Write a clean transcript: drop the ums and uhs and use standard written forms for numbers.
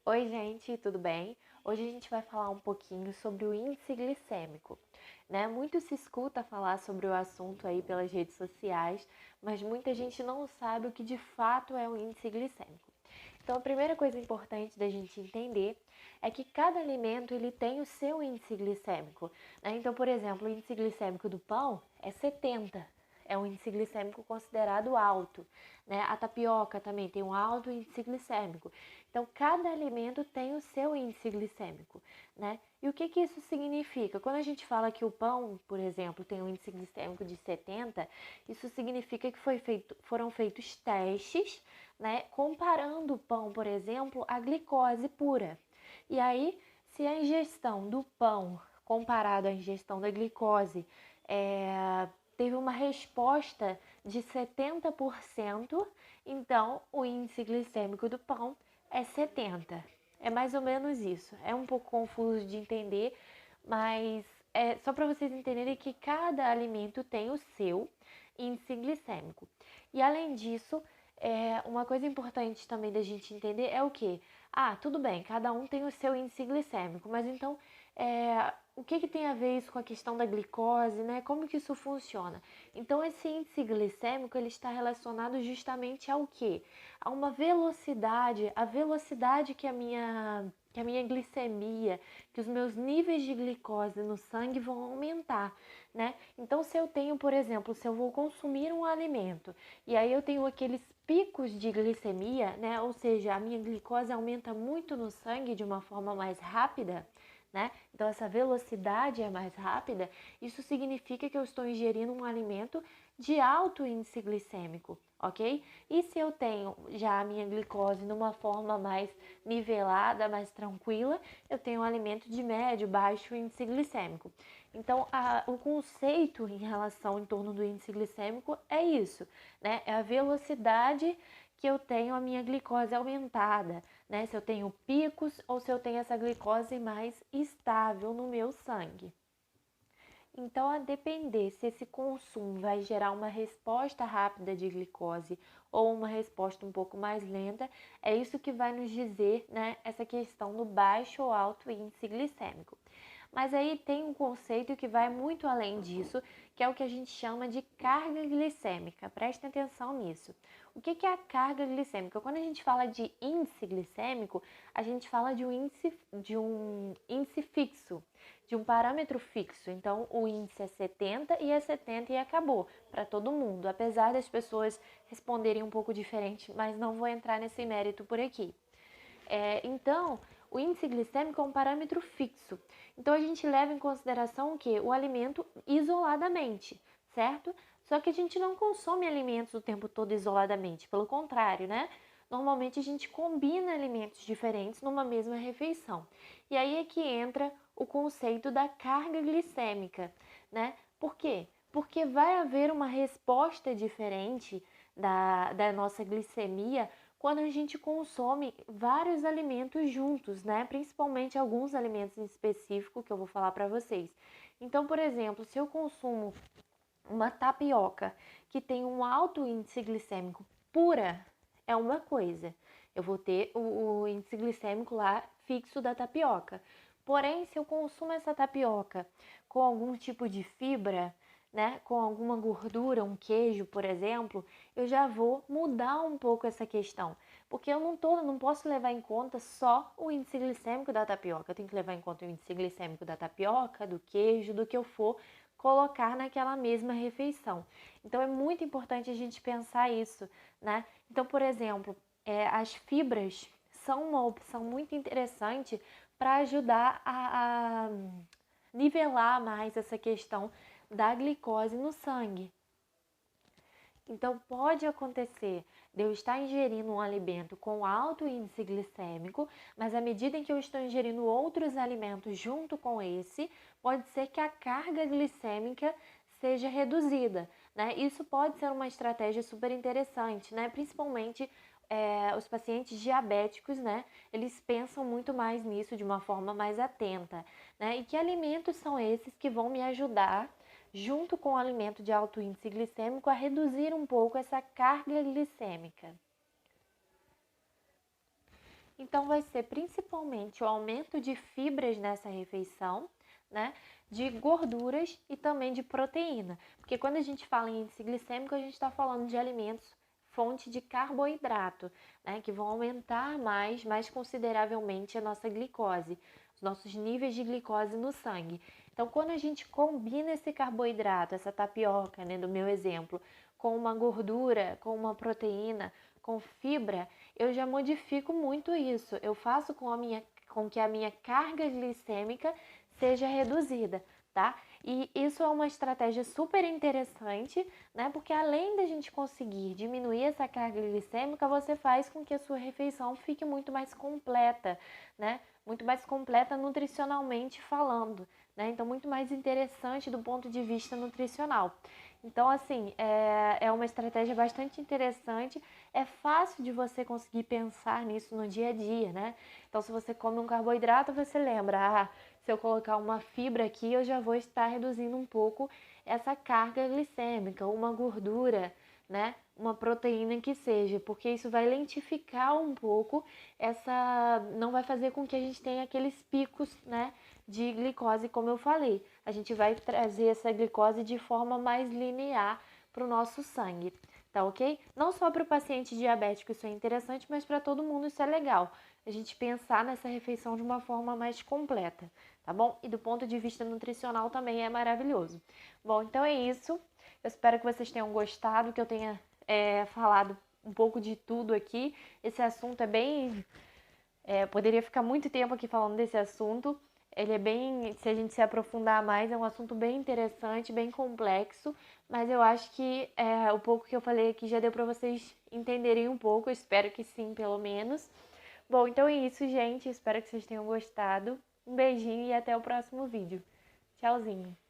Oi, gente, tudo bem? Hoje a gente vai falar um pouquinho sobre o índice glicêmico, né? Muito se escuta falar sobre o assunto aí pelas redes sociais, mas muita gente não sabe o que de fato é o índice glicêmico. Então, a primeira coisa importante da gente entender é que cada alimento ele tem o seu índice glicêmico, né? Então, por exemplo, o índice glicêmico do pão é 70, é um índice glicêmico considerado alto, né? A tapioca também tem um alto índice glicêmico. Então, cada alimento tem o seu índice glicêmico, né? E o que que isso significa? Quando a gente fala que o pão, por exemplo, tem um índice glicêmico de 70, isso significa que foram feitos testes, né, comparando o pão, por exemplo, à glicose pura. E aí, se a ingestão do pão comparado à ingestão da glicose teve uma resposta de 70%, então o índice glicêmico do pão é 70. É mais ou menos isso. É um pouco confuso de entender, mas é só para vocês entenderem que cada alimento tem o seu índice glicêmico. E além disso, uma coisa importante também da gente entender é o que? Ah, tudo bem, cada um tem o seu índice glicêmico, mas então o que tem a ver isso com a questão da glicose, né? Como que isso funciona? Então, esse índice glicêmico ele está relacionado justamente ao quê? A uma velocidade, a velocidade que a minha glicemia, que os meus níveis de glicose no sangue vão aumentar, né? Então, se eu tenho, por exemplo, se eu vou consumir um alimento e aí eu tenho aqueles picos de glicemia, né? Ou seja, a minha glicose aumenta muito no sangue de uma forma mais rápida, né? Então, essa velocidade é mais rápida, isso significa que eu estou ingerindo um alimento de alto índice glicêmico, ok? E se eu tenho já a minha glicose numa forma mais nivelada, mais tranquila, eu tenho um alimento de médio, baixo índice glicêmico. Então, o conceito em relação em torno do índice glicêmico é isso, né? É a velocidade que eu tenho a minha glicose aumentada, né? Se eu tenho picos ou se eu tenho essa glicose mais estável no meu sangue. Então, a depender se esse consumo vai gerar uma resposta rápida de glicose ou uma resposta um pouco mais lenta, é isso que vai nos dizer, né, essa questão do baixo ou alto índice glicêmico. Mas aí tem um conceito que vai muito além disso, que é o que a gente chama de carga glicêmica. Prestem atenção nisso. O que é a carga glicêmica? Quando a gente fala de índice glicêmico, a gente fala de um índice fixo, de um parâmetro fixo. Então, o índice é 70 e é 70 e acabou para todo mundo. Apesar das pessoas responderem um pouco diferente, mas não vou entrar nesse mérito por aqui. Então, o índice glicêmico é um parâmetro fixo. Então, a gente leva em consideração o quê? O alimento isoladamente, certo? Só que a gente não consome alimentos o tempo todo isoladamente, pelo contrário, né? Normalmente a gente combina alimentos diferentes numa mesma refeição. E aí é que entra o conceito da carga glicêmica, né? Por quê? Porque vai haver uma resposta diferente da nossa glicemia quando a gente consome vários alimentos juntos, né? Principalmente alguns alimentos em específico que eu vou falar para vocês. Então, por exemplo, se eu consumo uma tapioca que tem um alto índice glicêmico pura, é uma coisa. Eu vou ter o índice glicêmico lá fixo da tapioca. Porém, se eu consumo essa tapioca com algum tipo de fibra, né, com alguma gordura, um queijo, por exemplo, eu já vou mudar um pouco essa questão. Porque eu não posso levar em conta só o índice glicêmico da tapioca. Eu tenho que levar em conta o índice glicêmico da tapioca, do queijo, do que eu for colocar naquela mesma refeição. Então é muito importante a gente pensar isso, né? Então, por exemplo, as fibras são uma opção muito interessante para ajudar a nivelar mais essa questão da glicose no sangue. Então, pode acontecer de eu estar ingerindo um alimento com alto índice glicêmico, mas à medida em que eu estou ingerindo outros alimentos junto com esse, pode ser que a carga glicêmica seja reduzida, né? Isso pode ser uma estratégia super interessante, né? Principalmente os pacientes diabéticos, né? Eles pensam muito mais nisso de uma forma mais atenta, né? E que alimentos são esses que vão me ajudar junto com o alimento de alto índice glicêmico, a reduzir um pouco essa carga glicêmica. Então, vai ser principalmente o aumento de fibras nessa refeição, né? De gorduras e também de proteína. Porque quando a gente fala em índice glicêmico, a gente está falando de alimentos fonte de carboidrato, né? Que vão aumentar mais consideravelmente a nossa glicose, os nossos níveis de glicose no sangue. Então, quando a gente combina esse carboidrato, essa tapioca, né, do meu exemplo, com uma gordura, com uma proteína, com fibra, eu já modifico muito isso. Eu faço com que a minha carga glicêmica seja reduzida, tá? E isso é uma estratégia super interessante, né? Porque além da gente conseguir diminuir essa carga glicêmica, você faz com que a sua refeição fique muito mais completa, né? Muito mais completa nutricionalmente falando, né? Então, muito mais interessante do ponto de vista nutricional. Então, assim, é uma estratégia bastante interessante. É fácil de você conseguir pensar nisso no dia a dia, né? Então, se você come um carboidrato, você lembra, se eu colocar uma fibra aqui, eu já vou estar reduzindo um pouco essa carga glicêmica, uma gordura, né? Uma proteína que seja, porque isso vai lentificar um pouco não vai fazer com que a gente tenha aqueles picos, né, de glicose, como eu falei. A gente vai trazer essa glicose de forma mais linear para o nosso sangue, tá ok? Não só para o paciente diabético isso é interessante, mas para todo mundo isso é legal. A gente pensar nessa refeição de uma forma mais completa, tá bom? E do ponto de vista nutricional também é maravilhoso. Bom, então é isso. Eu espero que vocês tenham gostado, que eu tenha falado um pouco de tudo aqui. Esse assunto é bem... poderia ficar muito tempo aqui falando desse assunto. Ele é bem, se a gente se aprofundar mais, é um assunto bem interessante, bem complexo, mas eu acho que o pouco que eu falei aqui já deu para vocês entenderem um pouco, eu espero que sim, pelo menos. Bom, então é isso, gente, espero que vocês tenham gostado. Um beijinho e até o próximo vídeo. Tchauzinho!